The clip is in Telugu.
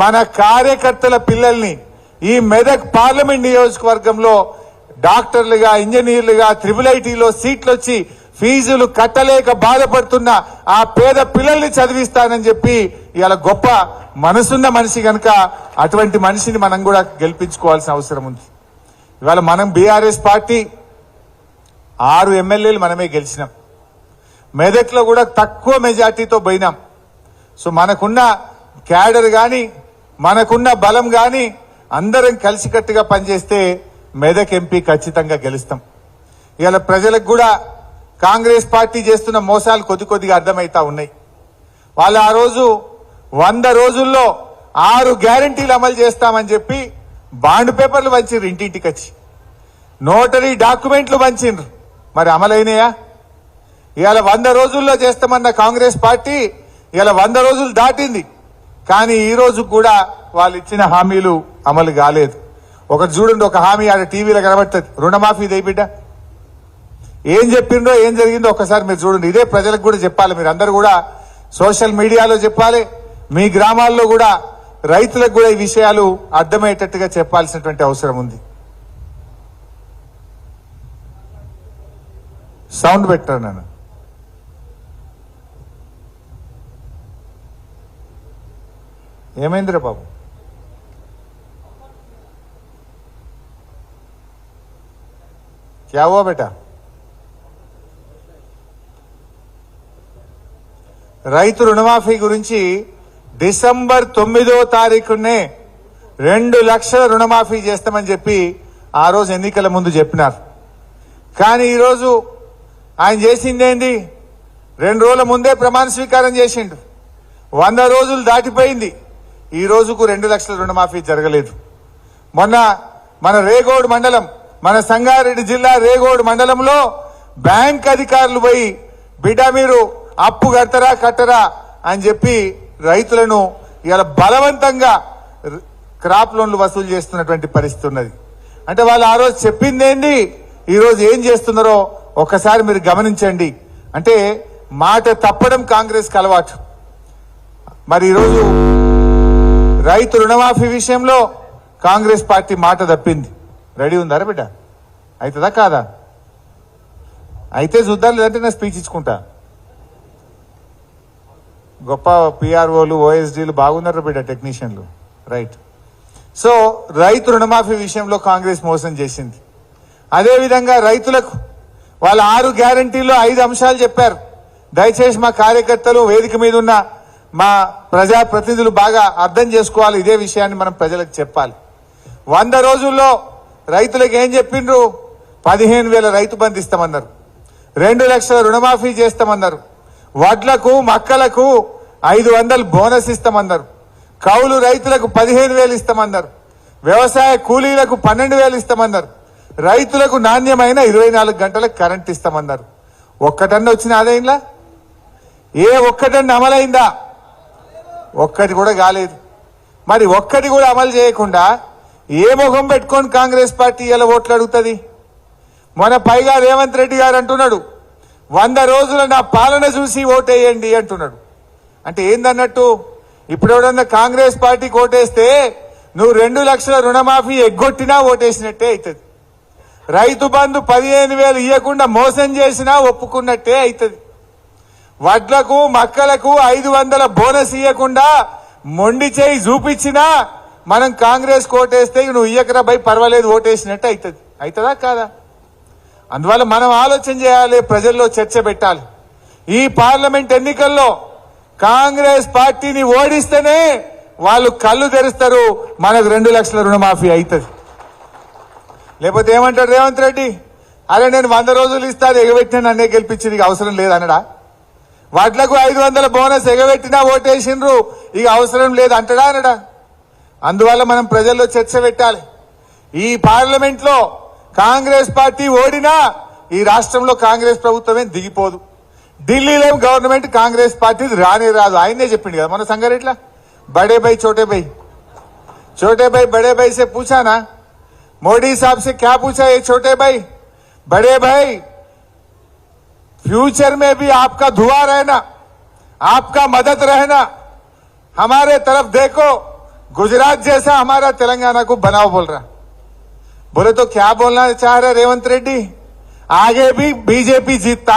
మన కార్యకర్తల పిల్లల్ని ఈ మెదక్ పార్లమెంట్ నియోజకవర్గంలో డాక్టర్లుగా, ఇంజనీర్లుగా, IIITలో సీట్లు వచ్చి ఫీజులు కట్టలేక బాధపడుతున్న ఆ పేద పిల్లల్ని చదివిస్తానని చెప్పి ఇవాళ గొప్ప మనసున్న మనిషి కనుక అటువంటి మనిషిని మనం కూడా గెలిపించుకోవాల్సిన అవసరం ఉంది. ఇవాళ మనం బీఆర్ఎస్ పార్టీ 6 ఎమ్మెల్యేలు మనమే గెలిచినాం. మెదక్లో కూడా తక్కువ మెజార్టీతో పోయినాం. సో మనకున్న క్యాడర్ గాని, మనకున్న బలం గాని అందరం కలిసికట్టుగా పనిచేస్తే మెదక్ ఎంపీ ఖచ్చితంగా గెలుస్తాం. ఇవాళ ప్రజలకు కూడా కాంగ్రెస్ పార్టీ చేస్తున్న మోసాలు కొద్దిగా అర్థమైతా ఉన్నాయి. వాళ్ళు ఆ రోజు 100 రోజుల్లో 6 గ్యారంటీలు అమలు చేస్తామని చెప్పి బాండ్ పేపర్లు పంచిండ్రు, ఇంటింటికి వచ్చి నోటరీ డాక్యుమెంట్లు పంచిండ్రు. మరి అమలైనయా? ఇవాళ 100 రోజుల్లో చేస్తామన్న కాంగ్రెస్ పార్టీ ఇవాళ 100 రోజులు దాటింది. కానీ ఈ రోజు కూడా వాళ్ళు ఇచ్చిన హామీలు అమలు కాలేదు. ఒకటి చూడండి, ఒక హామీ ఆడ టీవీలో కనబడుతుంది, రుణమాఫీ దేయి బిడ్డ. ఏం చెప్పిండ్రో ఏం జరిగిందో ఒకసారి మీరు చూడండి. ఇదే ప్రజలకు కూడా చెప్పాలి, మీరు అందరూ కూడా సోషల్ మీడియాలో చెప్పాలి, మీ గ్రామాల్లో కూడా రైతులకు కూడా ఈ విషయాలు అర్థమయ్యేటట్టుగా చెప్పాల్సినటువంటి అవసరం ఉంది. సౌండ్ పెట్టారు నన్ను. ఏమైందిరా బాబు? क्या हुआ बेटा? రైతు రుణమాఫీ గురించి డిసెంబర్ 9వ తారీఖునే 2 లక్షల రుణమాఫీ చేస్తామని చెప్పి ఆ రోజు ఎన్నికల ముందు చెప్పినారు. కానీ ఈరోజు ఆయన చేసిందేంది? 2 రోజుల ముందే ప్రమాణ స్వీకారం చేసిండు. 100 రోజులు దాటిపోయింది, ఈ రోజుకు 2 లక్షల రుణమాఫీ జరగలేదు. మొన్న మన రేగోడ్ మండలం, మన సంగారెడ్డి జిల్లా రేగోడ్ మండలంలో బ్యాంక్ అధికారులు పోయి బిడ్డ మీరు అప్పు కట్టరా అని చెప్పి రైతులను ఇలా బలవంతంగా క్రాప్ లోన్లు వసూలు చేస్తున్నటువంటి పరిస్థితి ఉన్నది. అంటే వాళ్ళు ఆ రోజు చెప్పిందేంది, ఈ రోజు ఏం చేస్తున్నారో ఒక్కసారి మీరు గమనించండి. అంటే మాట తప్పడం కాంగ్రెస్ కి అలవాటు. మరి ఈరోజు రైతు రుణమాఫీ విషయంలో కాంగ్రెస్ పార్టీ మాట తప్పింది. రెడీ ఉందారా బిడ్డ? అవుతుందా కాదా? అయితే చూద్దాం, లేదంటే నేను స్పీచ్ ఇచ్చుకుంటా. గొప్ప పిఆర్ఓలు, ఓఎస్డీలు బాగున్నారు బిడ్డ, టెక్నీషియన్లు. రైట్. సో రైతు రుణమాఫీ విషయంలో కాంగ్రెస్ మోసం చేసింది. అదేవిధంగా రైతులకు వాళ్ళ 6 గ్యారంటీల్లో 5 అంశాలు చెప్పారు. దయచేసి మా కార్యకర్తలు, వేదిక మీద ఉన్న మా ప్రజాప్రతినిధులు బాగా అర్థం చేసుకోవాలి. ఇదే విషయాన్ని మనం ప్రజలకు చెప్పాలి. 100 రోజుల్లో రైతులకు ఏం చెప్పిండ్రు? 15,000 రైతు బంధు ఇస్తామన్నారు, 2 లక్షల రుణమాఫీ చేస్తామన్నారు, వడ్లకు మక్కలకు 500 బోనస్ ఇస్తామన్నారు, కౌలు రైతులకు 15,000 ఇస్తామన్నారు, వ్యవసాయ కూలీలకు 12,000 ఇస్తామన్నారు, రైతులకు నాణ్యమైన 24 గంటలకు కరెంట్ ఇస్తామన్నారు. ఒక్కటన్నా వచ్చిన ఆదాయంలా? ఏ ఒక్కటన్నా అమలైందా? ఒక్కటి కూడా కాలేదు. మరి ఒక్కటి కూడా అమలు చేయకుండా ఏ ముఖం పెట్టుకొని కాంగ్రెస్ పార్టీ ఇలా ఓట్లు అడుగుతుంది? మన పైగా రేవంత్ రెడ్డి గారు అంటున్నాడు, 100 రోజుల నా పాలన చూసి ఓటేయండి అంటున్నాడు. అంటే ఏందన్నట్టు? ఇప్పుడు ఎవడన్నా కాంగ్రెస్ పార్టీకి ఓటేస్తే నువ్వు 2 లక్షల రుణమాఫీ ఎగ్గొట్టినా ఓటేసినట్టే అవుతుంది. రైతు బంధు 15,000 ఇవ్వకుండా మోసం చేసినా ఒప్పుకున్నట్టే అవుతుంది. వడ్లకు మక్కలకు 500 బోనస్ ఇవ్వకుండా మొండి చేయి చూపించినా మనం కాంగ్రెస్ ఓటేస్తే నువ్వు ఇయ్యకరా బై పర్వాలేదు ఓటేసినట్టు అవుతుంది. అవుతుందా కాదా? అందువల్ల మనం ఆలోచన చేయాలి, ప్రజల్లో చర్చ పెట్టాలి. ఈ పార్లమెంట్ ఎన్నికల్లో కాంగ్రెస్ పార్టీని ఓడిస్తేనే వాళ్ళు కళ్ళు తెరుస్తారు, మనకు 2 లక్షల రుణమాఫీ అవుతుంది. లేకపోతే ఏమంటాడు రేవంత్ రెడ్డి? అరే నేను 100 రోజులు ఇస్తా, ఎగబెట్టినా నన్నే గెలిపించింది, ఇక అవసరం లేదనడా? వడ్లకు 500 బోనస్ ఎగబెట్టినా ఓటేసిండ్రు, ఇక అవసరం లేదు అంటడా అనడా? అందువల్ల మనం ప్రజల్లో చర్చ పెట్టాలి. ఈ పార్లమెంట్ లో కాంగ్రెస్ పార్టీ ఓడినా ఈ రాష్ట్రంలో కాంగ్రెస్ ప్రభుత్వమే దిగిపోదు. ఢిల్లీలో గవర్నమెంట్ కాంగ్రెస్ పార్టీ రానే రాదు. ఆయనే చెప్పిండు కదా మన సంగారెడ్డిలో, బడే భాई छोटे भाई, छोटे भाई बड़े भाई से पूछा ना, मोदी साहब से क्या पूछा ये छोटे भाई, बड़े भाई फ्यूचर में भी आपका दुआ रहना, आपका मदद रहना, हमारे तरफ देखो, गुजरात जैसा हमारा तेलंगाना को बनाओ बोल रहा। बोले तो क्या बोलना चाह रहे रेवंत रेड्डी, आगे भी बीजेपी जीतता,